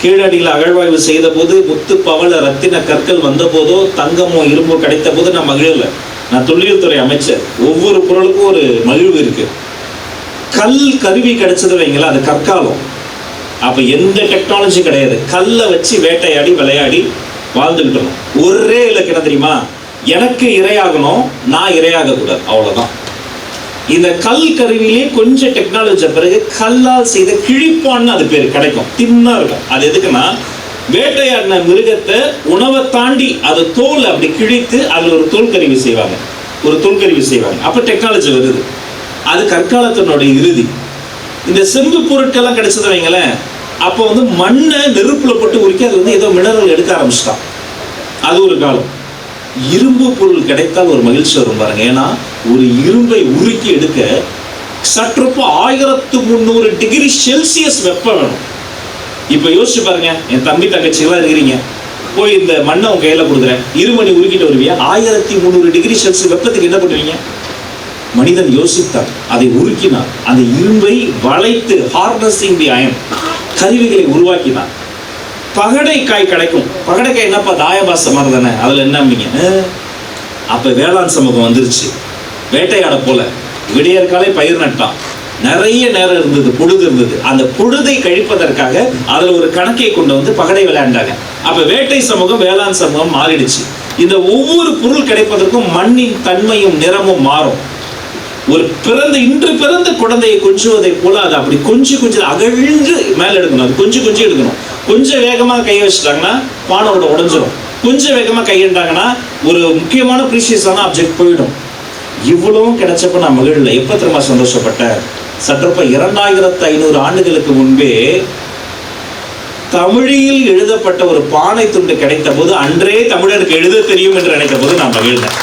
கீழடியில் அகழ்வாய்வு செய்த போது முத்து பவள ரத்தின கற்கள் வந்த போதோ தங்கமோ இரும்போ கிடைத்த போது நான் மகிழல. நான் தொல்லியல் துறை அமைச்சர். ஒவ்வொரு பொருளுக்கும் ஒரு மகிழ்வு இருக்கு. கல் கருவி கிடைச்சது வைங்களா, அது கற்காலம். அப்ப எந்த டெக்னாலஜி கிடையாது. கல்லை வச்சு வேட்டையாடி விளையாடி வாழ்ந்துகிட்டோம். ஒரே இலக்கணம் தெரியுமா, எனக்கு இரையாகணும், நான் இரையாக கூடாது, அவ்வளவுதான். இந்த கல் கருவியிலே கொஞ்சம் டெக்னாலஜி பிறகு கல்லால் செய்த கிழிப்பான்னு அது பேர் கிடைக்கும். தின்னா இருக்கும். அது எதுக்குன்னா, வேட்டையாடின மிருகத்தை உணவை தாண்டி அது தோல் அப்படி கிழித்து அதில் ஒரு தோல் கருவி செய்வாங்க, ஒரு தோல் கருவி செய்வாங்க. அப்ப டெக்னாலஜி வருது. அது கற்காலத்தினுடைய இறுதி. இந்த செம்பு பொருட்கள்லாம் கிடைச்சது வைங்களேன், அப்போ மண்ணை நெருப்புல போட்டு உருக்கி அது ஏதோ மினரல் எடுக்க ஆரம்பிச்சிட்டான். அது ஒரு காலம். இரும்பு பொருள் கிடைத்தால் ஒரு மகிழ்ச்சி வரும் பாருங்க. ஏன்னா ஒரு இரும்பை உருக்கி எடுக்க சற்றப்போ 1300 டிகிரி செல்சியஸ் வெப்பம் வேணும். இப்ப யோசிச்சு பாருங்க, என் தம்பி தங்கச்சிகளாம் இருக்கிறீங்க, போய் இந்த மண்ணை உங்க கையில கொடுக்குறேன், இருமணி உருக்கிட்டு வருவியா? 1300 டிகிரி செல்சியஸ் வெப்பத்துக்கு என்ன பண்ணுவீங்க? மனிதன் யோசித்தார், அதை உருக்கினார், அந்த இரும்பை வளைத்து ஹார்னஸிங் தி அயன் கருவிகளை உருவாக்கினார். பகடைக்காய் கிடைக்கும். பகடைக்காய் என்னப்பா, தாயபாச மாதிரி தானே, அதுல என்ன? அப்ப வேளாண் சமூகம் வந்துருச்சு. வேட்டையாட போல விடியற்காலை பயிர் நட்டான். நிறைய நேரம் இருந்தது, பொழுது இருந்தது. அந்த பொழுதை கழிப்பதற்காக அதுல ஒரு கணக்கை கொண்டு பகடை விளையாண்டாங்க. அப்ப வேட்டை சமூகம் வேளாண் சமூகம் மாறிடுச்சு. இந்த ஒவ்வொரு பொருள் கிடைப்பதற்கும் மண்ணின் தன்மையும் நிறமும் மாறும். ஒரு இன்று பிறந்த குழந்தையை கொஞ்சுவதை போல அது அப்படி கொஞ்சம் அகழ்ந்து மேல எடுக்கணும். அது கொஞ்சம் எடுக்கணும். கொஞ்சம் வேகமா கையை வச்சுட்டாங்கன்னா பானோட உடைஞ்சிடும். கொஞ்சம் வேகமா கையிட்டாங்கன்னா ஒரு முக்கியமான ப்ரீசியஸான ஆப்ஜெக்ட் போயிடும். இவ்வளவும் கிடைச்சப்ப நான் மகிழ்ல எப்ப திரும்ப சந்தோஷப்பட்டேன். சற்றப்ப 2500 ஆண்டுகளுக்கு முன்பே தமிழில் எழுதப்பட்ட ஒரு பானை துண்டு கிடைத்த போது, அன்றே தமிழருக்கு எழுத தெரியும் என்று நினைத்த போது நான் மகிழ்ந்தேன்.